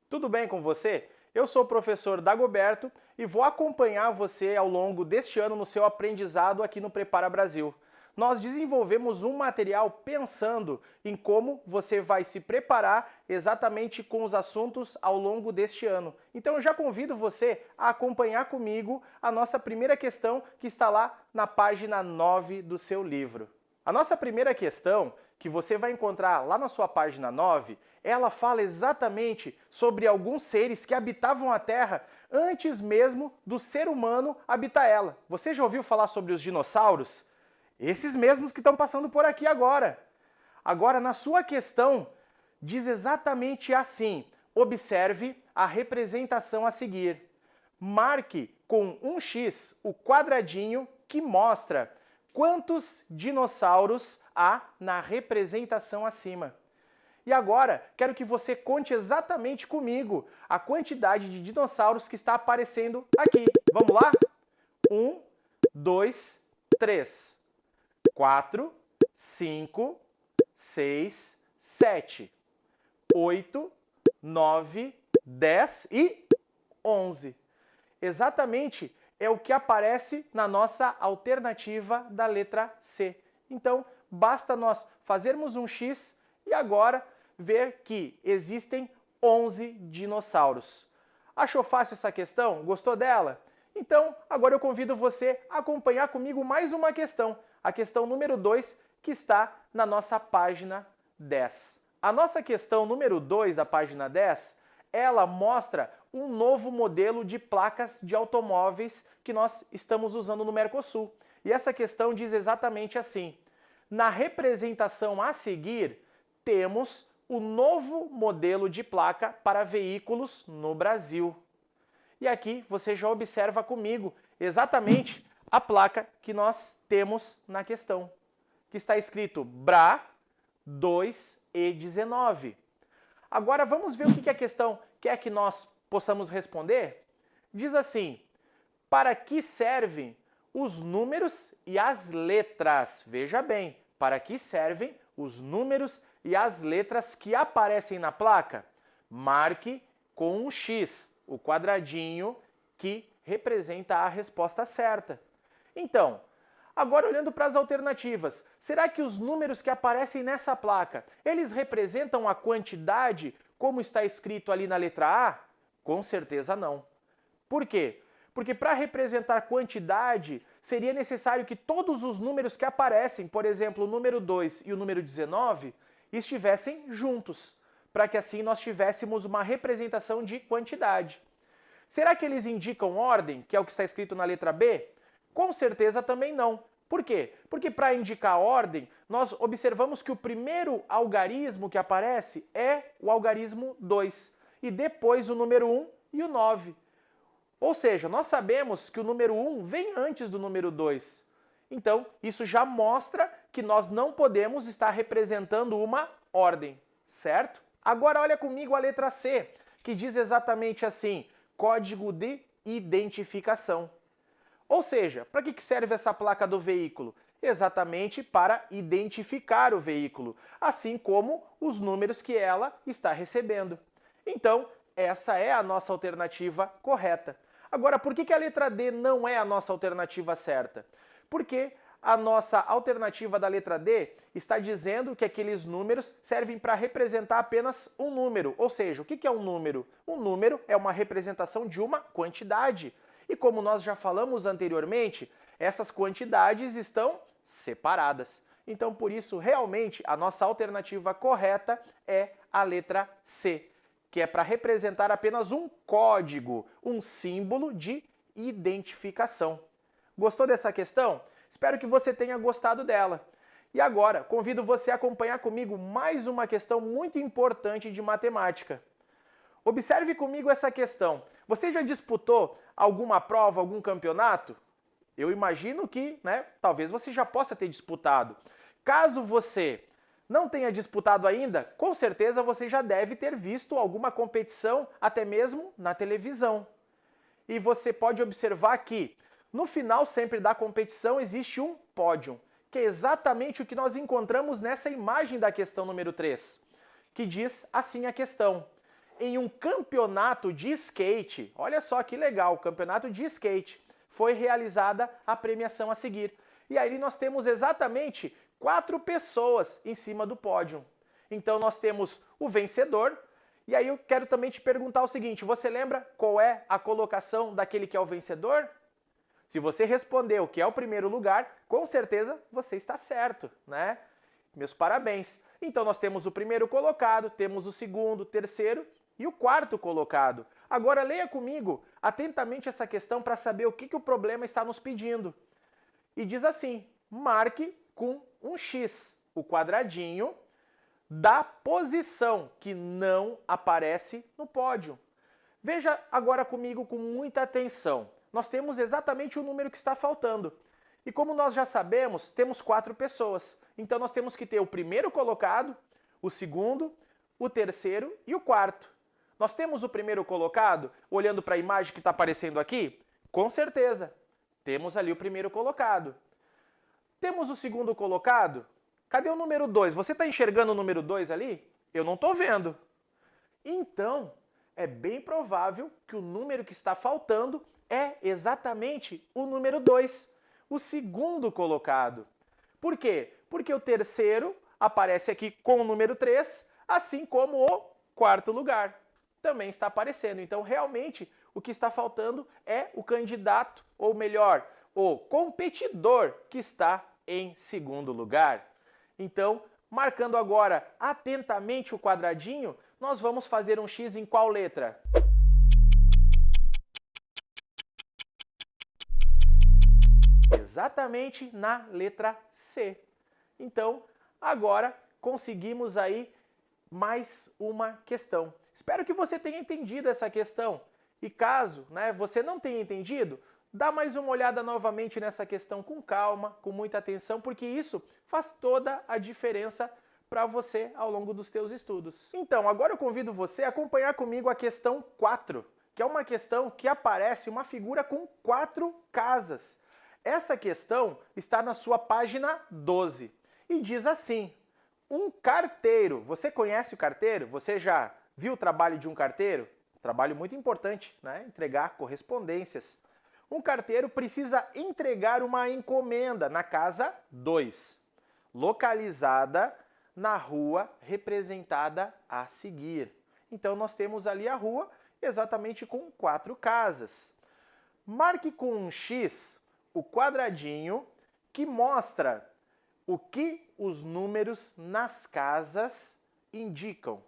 Tudo bem com você? Eu sou o professor Dagoberto e vou acompanhar você ao longo deste ano no seu aprendizado aqui no Prepara Brasil. Nós desenvolvemos um material pensando em como você vai se preparar exatamente com os assuntos ao longo deste ano. Então eu já convido você a acompanhar comigo a nossa primeira questão que está lá na página 9 do seu livro. A nossa primeira questão, que você vai encontrar lá na sua página 9, ela fala exatamente sobre alguns seres que habitavam a Terra antes mesmo do ser humano habitar ela. Você já ouviu falar sobre os dinossauros? Esses mesmos que estão passando por aqui agora. Agora, na sua questão, diz exatamente assim: observe a representação a seguir. Marque com um X o quadradinho que mostra quantos dinossauros há na representação acima. E agora, quero que você conte exatamente comigo a quantidade de dinossauros que está aparecendo aqui. Vamos lá? 1, 2, 3, 4, 5, 6, 7, 8, 9, 10 e 11. Exatamente é o que aparece na nossa alternativa da letra C. Então, basta nós fazermos um X e agora ver que existem 11 dinossauros. Achou fácil essa questão? Gostou dela? Então, agora eu convido você a acompanhar comigo mais uma questão, a questão número 2, que está na nossa página 10. A nossa questão número 2 da página 10, ela mostra um novo modelo de placas de automóveis que nós estamos usando no Mercosul. E essa questão diz exatamente assim: na representação a seguir, temos o novo modelo de placa para veículos no Brasil. E aqui você já observa comigo exatamente a placa que nós temos na questão, que está escrito BRA 2E19. Agora vamos ver o que a questão quer que nós possamos responder? Diz assim: para que servem os números e as letras? Veja bem, para que servem os números e as letras que aparecem na placa? Marque com um X, o quadradinho que representa a resposta certa. Então, agora olhando para as alternativas, será que os números que aparecem nessa placa, eles representam a quantidade como está escrito ali na letra A? Com certeza não. Por quê? Porque para representar quantidade, seria necessário que todos os números que aparecem, por exemplo, o número 2 e o número 19, estivessem juntos, para que assim nós tivéssemos uma representação de quantidade. Será que eles indicam ordem, que é o que está escrito na letra B? Com certeza também não. Por quê? Porque para indicar ordem, nós observamos que o primeiro algarismo que aparece é o algarismo 2, e depois o número 1 e o 9. Ou seja, nós sabemos que o número 1 vem antes do número 2. Então, isso já mostra que nós não podemos estar representando uma ordem, certo? Agora olha comigo a letra C, que diz exatamente assim: código de identificação. Ou seja, para que serve essa placa do veículo? Exatamente para identificar o veículo, assim como os números que ela está recebendo. Então, essa é a nossa alternativa correta. Agora, por que a letra D não é a nossa alternativa certa? Porque a nossa alternativa da letra D está dizendo que aqueles números servem para representar apenas um número. Ou seja, o que é um número? Um número é uma representação de uma quantidade. E como nós já falamos anteriormente, essas quantidades estão separadas. Então, por isso, realmente, a nossa alternativa correta é a letra C, que é para representar apenas um código, um símbolo de identificação. Gostou dessa questão? Espero que você tenha gostado dela. E agora, convido você a acompanhar comigo mais uma questão muito importante de matemática. Observe comigo essa questão. Você já disputou alguma prova, algum campeonato? Eu imagino que, talvez você já possa ter disputado. Caso você não tenha disputado ainda, com certeza você já deve ter visto alguma competição, até mesmo na televisão. E você pode observar que, no final sempre da competição, existe um pódio, que é exatamente o que nós encontramos nessa imagem da questão número 3, que diz assim a questão: em um campeonato de skate, olha só que legal, campeonato de skate, foi realizada a premiação a seguir. E aí nós temos exatamente 4 pessoas em cima do pódio. Então nós temos o vencedor, e aí eu quero também te perguntar o seguinte: você lembra qual é a colocação daquele que é o vencedor? Se você respondeu que é o primeiro lugar, com certeza você está certo, né? Meus parabéns. Então nós temos o primeiro colocado, temos o segundo, o terceiro e o quarto colocado. Agora leia comigo atentamente essa questão para saber o que o problema está nos pedindo. E diz assim: marque com um X o quadradinho da posição que não aparece no pódio. Veja agora comigo com muita atenção. Nós temos exatamente o número que está faltando. E como nós já sabemos, temos 4 pessoas. Então nós temos que ter o primeiro colocado, o segundo, o terceiro e o quarto. Nós temos o primeiro colocado, olhando para a imagem que está aparecendo aqui? Com certeza, temos ali o primeiro colocado. Temos o segundo colocado? Cadê o número 2? Você está enxergando o número 2 ali? Eu não estou vendo. Então, é bem provável que o número que está faltando é exatamente o número 2, o segundo colocado. Por quê? Porque o terceiro aparece aqui com o número 3, assim como o quarto lugar também está aparecendo. Então, realmente, o que está faltando é o candidato, ou melhor, o competidor que está em segundo lugar. Então, marcando agora atentamente o quadradinho, nós vamos fazer um X em qual letra? Exatamente na letra C. Então, agora conseguimos aí mais uma questão. Espero que você tenha entendido essa questão. E caso, você não tenha entendido, dá mais uma olhada novamente nessa questão com calma, com muita atenção, porque isso faz toda a diferença para você ao longo dos teus estudos. Então, agora eu convido você a acompanhar comigo a questão 4, que é uma questão que aparece uma figura com 4 casas. Essa questão está na sua página 12 e diz assim: um carteiro. Você conhece o carteiro? Você já viu o trabalho de um carteiro? Trabalho muito importante, né? Entregar correspondências. Um carteiro precisa entregar uma encomenda na casa 2, localizada na rua representada a seguir. Então nós temos ali a rua exatamente com 4 casas. Marque com um X o quadradinho que mostra o que os números nas casas indicam.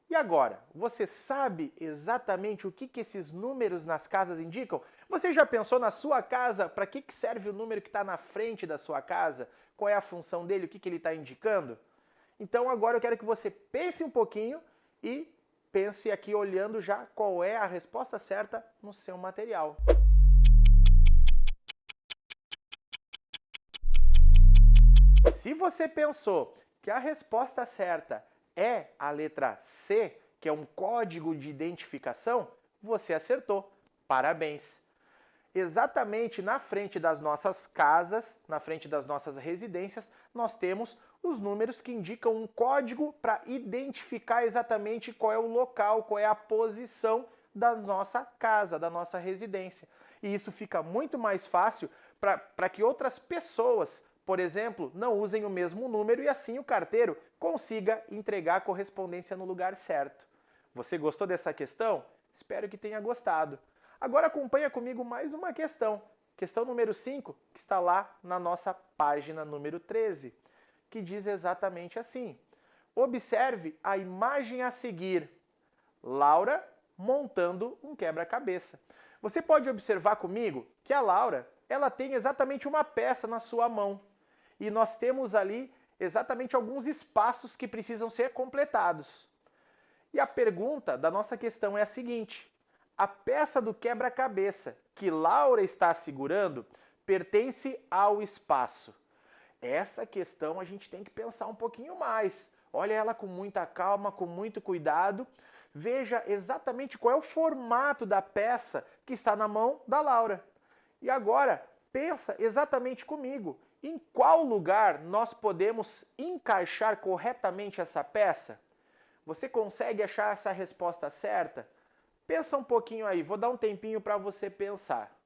E agora, você sabe exatamente o que esses números nas casas indicam? Você já pensou na sua casa para que serve o número que está na frente da sua casa? Qual é a função dele? O que ele está indicando? Então agora eu quero que você pense um pouquinho e pense aqui olhando já qual é a resposta certa no seu material. Se você pensou que a resposta certa é a letra C, que é um código de identificação, você acertou. Parabéns! Exatamente na frente das nossas casas, na frente das nossas residências, nós temos os números que indicam um código para identificar exatamente qual é o local, qual é a posição da nossa casa, da nossa residência. E isso fica muito mais fácil para que outras pessoas, por exemplo, não usem o mesmo número e assim o carteiro consiga entregar a correspondência no lugar certo. Você gostou dessa questão? Espero que tenha gostado. Agora acompanha comigo mais uma questão. Questão número 5, que está lá na nossa página número 13, que diz exatamente assim: observe a imagem a seguir. Laura montando um quebra-cabeça. Você pode observar comigo que a Laura, ela tem exatamente uma peça na sua mão. E nós temos ali exatamente alguns espaços que precisam ser completados. E a pergunta da nossa questão é a seguinte: a peça do quebra-cabeça que Laura está segurando pertence ao espaço? Essa questão a gente tem que pensar um pouquinho mais. Olha ela com muita calma, com muito cuidado. Veja exatamente qual é o formato da peça que está na mão da Laura. E agora, pensa exatamente comigo. Em qual lugar nós podemos encaixar corretamente essa peça? Você consegue achar essa resposta certa? Pensa um pouquinho aí, vou dar um tempinho para você pensar.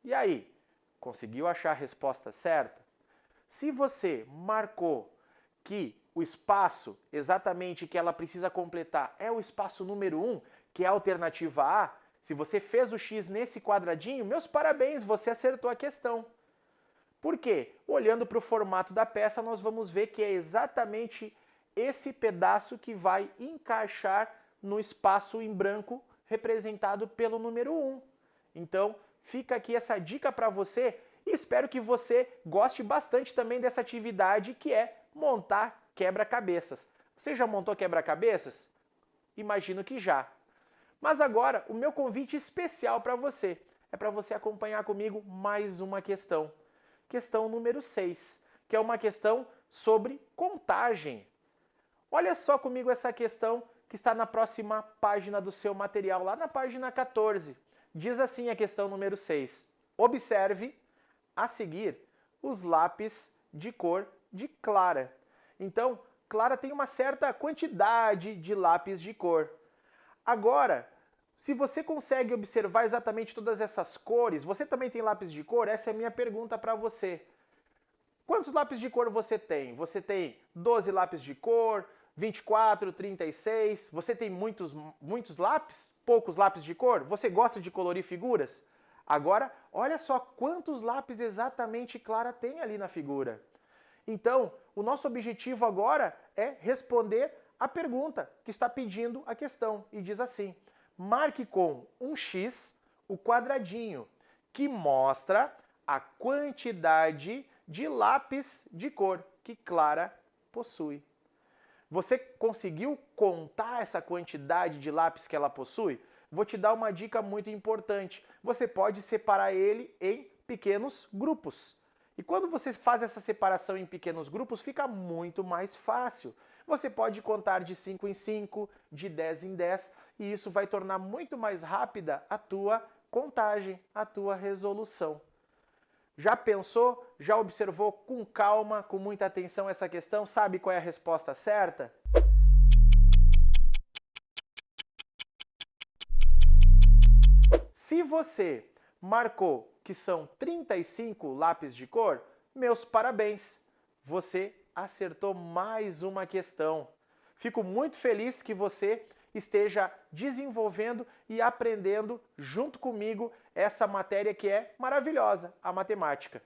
E aí, conseguiu achar a resposta certa? Se você marcou que o espaço exatamente que ela precisa completar é o espaço número 1, que é a alternativa A, se você fez o X nesse quadradinho, meus parabéns, você acertou a questão. Por quê? Olhando para o formato da peça, nós vamos ver que é exatamente esse pedaço que vai encaixar no espaço em branco representado pelo número 1. Então, fica aqui essa dica para você e espero que você goste bastante também dessa atividade que é montar quebra-cabeças. Você já montou quebra-cabeças? Imagino que já. Mas agora, o meu convite especial para você é para você acompanhar comigo mais uma questão. Questão número 6, que é uma questão sobre contagem. Olha só comigo essa questão que está na próxima página do seu material, lá na página 14. Diz assim a questão número 6. Observe a seguir os lápis de cor de Clara. Então, Clara tem uma certa quantidade de lápis de cor. Agora, se você consegue observar exatamente todas essas cores, você também tem lápis de cor? Essa é a minha pergunta para você. Quantos lápis de cor você tem? Você tem 12 lápis de cor, 24, 36? Você tem muitos lápis? Poucos lápis de cor? Você gosta de colorir figuras? Agora, olha só quantos lápis exatamente Clara tem ali na figura. Então, o nosso objetivo agora é responder a pergunta que está pedindo a questão. E diz assim: marque com um X o quadradinho que mostra a quantidade de lápis de cor que Clara possui. Você conseguiu contar essa quantidade de lápis que ela possui? Vou te dar uma dica muito importante. Você pode separar ele em pequenos grupos. E quando você faz essa separação em pequenos grupos, fica muito mais fácil. Você pode contar de 5 em 5, de 10 em 10, e isso vai tornar muito mais rápida a tua contagem, a tua resolução. Já pensou? Já observou com calma, com muita atenção essa questão? Sabe qual é a resposta certa? Se você marcou que são 35 lápis de cor, meus parabéns! Você acertou mais uma questão. Fico muito feliz que você esteja desenvolvendo e aprendendo junto comigo essa matéria que é maravilhosa, a matemática.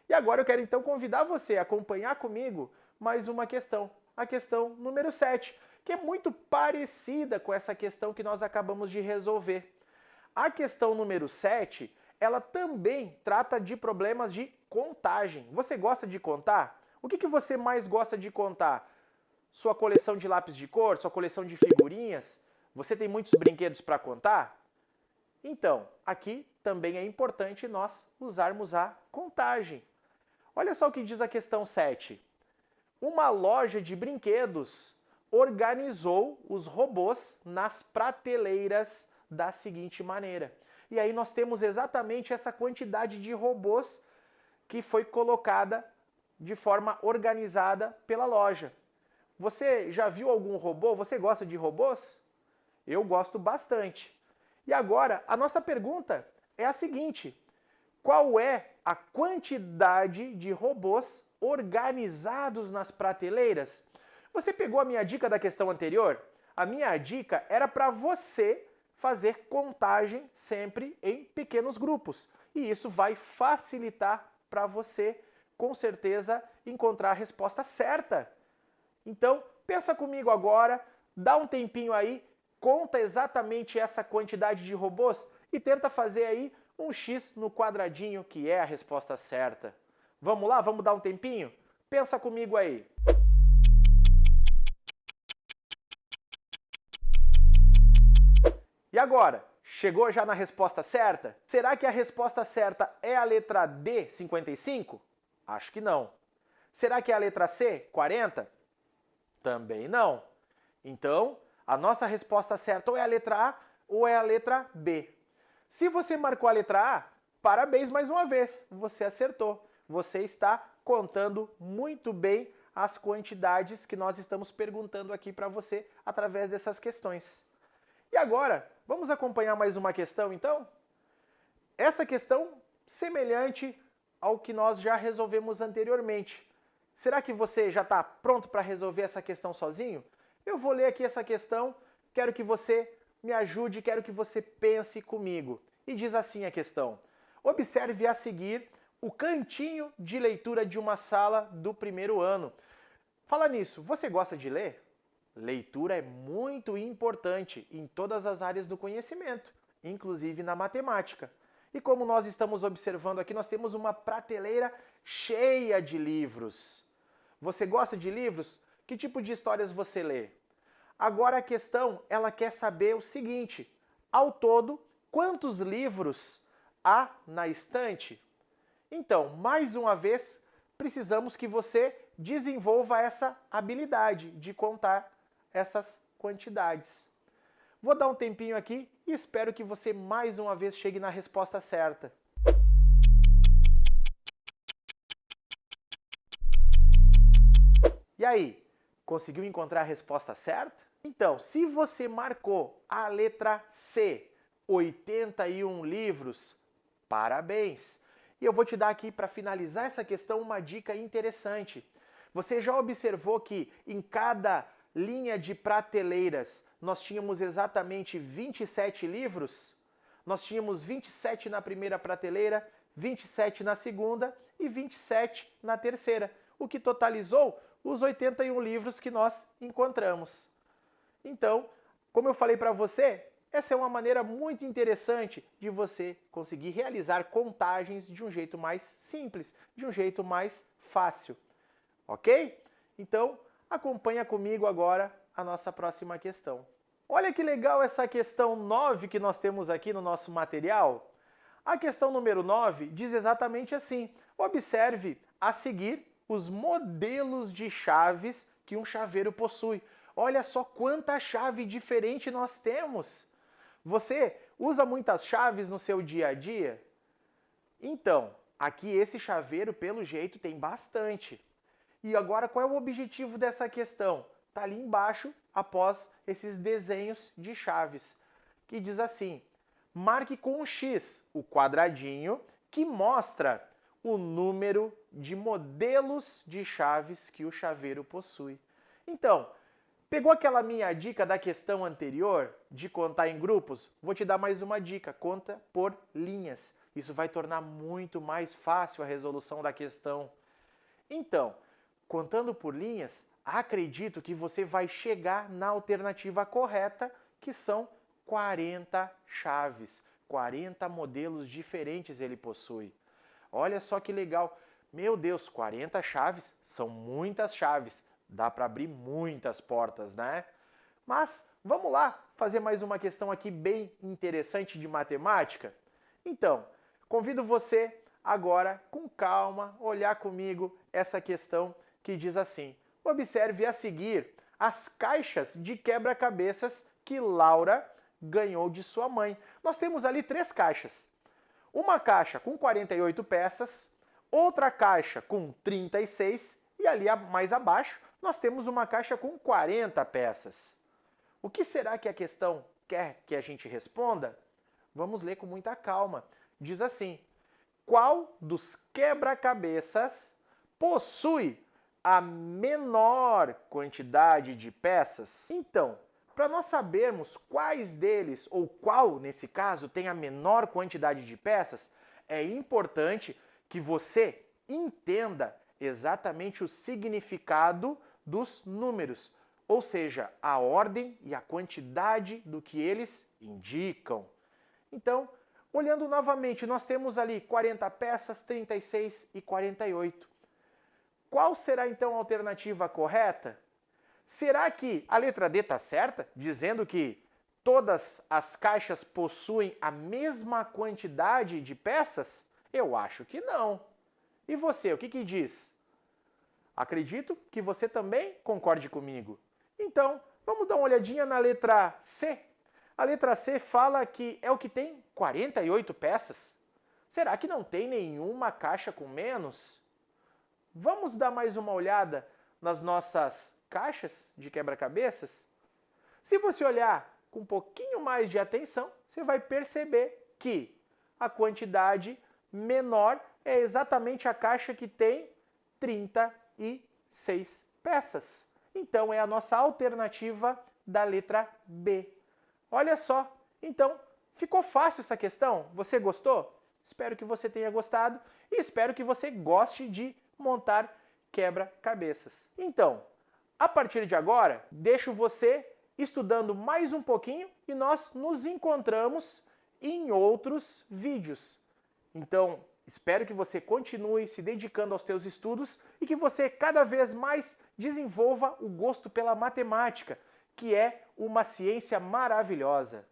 E agora eu quero então convidar você a acompanhar comigo mais uma questão, a questão número 7, que é muito parecida com essa questão que nós acabamos de resolver. A questão número 7, ela também trata de problemas de contagem. Você gosta de contar? O que você mais gosta de contar? Sua coleção de lápis de cor? Sua coleção de figurinhas? Você tem muitos brinquedos para contar? Então, aqui também é importante nós usarmos a contagem. Olha só o que diz a questão 7. Uma loja de brinquedos organizou os robôs nas prateleiras da seguinte maneira. E aí nós temos exatamente essa quantidade de robôs que foi colocada de forma organizada pela loja. Você já viu algum robô? Você gosta de robôs? Eu gosto bastante. E agora, a nossa pergunta é a seguinte: qual é a quantidade de robôs organizados nas prateleiras? Você pegou a minha dica da questão anterior? A minha dica era para você fazer contagem sempre em pequenos grupos. E isso vai facilitar para você, com certeza, encontrar a resposta certa. Então, pensa comigo agora, dá um tempinho aí, conta exatamente essa quantidade de robôs e tenta fazer aí um X no quadradinho, que é a resposta certa. Vamos lá? Vamos dar um tempinho? Pensa comigo aí. E agora? Chegou já na resposta certa? Será que a resposta certa é a letra D, 55? Acho que não. Será que é a letra C, 40? Também não. Então, A nossa resposta certa ou é a letra A ou é a letra B. Se você marcou a letra A, parabéns mais uma vez, você acertou. Você está contando muito bem as quantidades que nós estamos perguntando aqui para você através dessas questões. E agora, vamos acompanhar mais uma questão então? Essa questão semelhante ao que nós já resolvemos anteriormente. Será que você já está pronto para resolver essa questão sozinho? Eu vou ler aqui essa questão, quero que você me ajude, quero que você pense comigo. E diz assim a questão: observe a seguir o cantinho de leitura de uma sala do primeiro ano. Fala nisso, você gosta de ler? Leitura é muito importante em todas as áreas do conhecimento, inclusive na matemática. E como nós estamos observando aqui, nós temos uma prateleira cheia de livros. Você gosta de livros? Que tipo de histórias você lê? Agora a questão, ela quer saber o seguinte: ao todo, quantos livros há na estante? Então, mais uma vez, precisamos que você desenvolva essa habilidade de contar essas quantidades. Vou dar um tempinho aqui e espero que você mais uma vez chegue na resposta certa. E aí, conseguiu encontrar a resposta certa? Então, se você marcou a letra C, 81 livros, parabéns! E eu vou te dar aqui, para finalizar essa questão, uma dica interessante. Você já observou que em cada linha de prateleiras nós tínhamos exatamente 27 livros? Nós tínhamos 27 na primeira prateleira, 27 na segunda e 27 na terceira, o que totalizou os 81 livros que nós encontramos. Então, como eu falei para você, essa é uma maneira muito interessante de você conseguir realizar contagens de um jeito mais simples, de um jeito mais fácil. Ok? Então, acompanha comigo agora a nossa próxima questão. Olha que legal essa questão 9 que nós temos aqui no nosso material. A questão número 9 diz exatamente assim: observe a seguir os modelos de chaves que um chaveiro possui. Olha só quanta chave diferente nós temos. Você usa muitas chaves no seu dia a dia? Então, aqui esse chaveiro, pelo jeito, tem bastante. E agora, qual é o objetivo dessa questão? Está ali embaixo, após esses desenhos de chaves, que diz assim: marque com um X o quadradinho que mostra o número de modelos de chaves que o chaveiro possui. Então, pegou aquela minha dica da questão anterior de contar em grupos? Vou te dar mais uma dica: conta por linhas. Isso vai tornar muito mais fácil a resolução da questão. Então, contando por linhas, acredito que você vai chegar na alternativa correta, que são 40 chaves. 40 modelos diferentes ele possui. Olha só que legal. Meu Deus, 40 chaves são muitas chaves. Dá para abrir muitas portas, né? Mas vamos lá fazer mais uma questão aqui bem interessante de matemática? Então, convido você agora, com calma, olhar comigo essa questão que diz assim: observe a seguir as caixas de quebra-cabeças que Laura ganhou de sua mãe. Nós temos ali 3 caixas. Uma caixa com 48 peças, outra caixa com 36 e ali mais abaixo nós temos uma caixa com 40 peças. O que será que a questão quer que a gente responda? Vamos ler com muita calma. Diz assim: qual dos quebra-cabeças possui a menor quantidade de peças? Então, para nós sabermos quais deles, ou qual, nesse caso, tem a menor quantidade de peças, é importante que você entenda exatamente o significado dos números, ou seja, a ordem e a quantidade do que eles indicam. Então, olhando novamente, nós temos ali 40 peças, 36 e 48. Qual será então a alternativa correta? Será que a letra D está certa, dizendo que todas as caixas possuem a mesma quantidade de peças? Eu acho que não. E você, o que diz? Acredito que você também concorde comigo. Então, Vamos dar uma olhadinha na letra C. A letra C fala que é o que tem 48 peças. Será que não tem nenhuma caixa com menos? Vamos dar mais uma olhada nas nossas caixas de quebra-cabeças? Se você olhar com um pouquinho mais de atenção, você vai perceber que a quantidade menor é exatamente a caixa que tem 36 peças. Então é a nossa alternativa da letra B. Olha só, então ficou fácil essa questão? Você gostou? Espero que você tenha gostado e espero que você goste de montar quebra-cabeças. Então, a partir de agora, deixo você estudando mais um pouquinho e nós nos encontramos em outros vídeos. Então, espero que você continue se dedicando aos seus estudos e que você cada vez mais desenvolva o gosto pela matemática, que é uma ciência maravilhosa.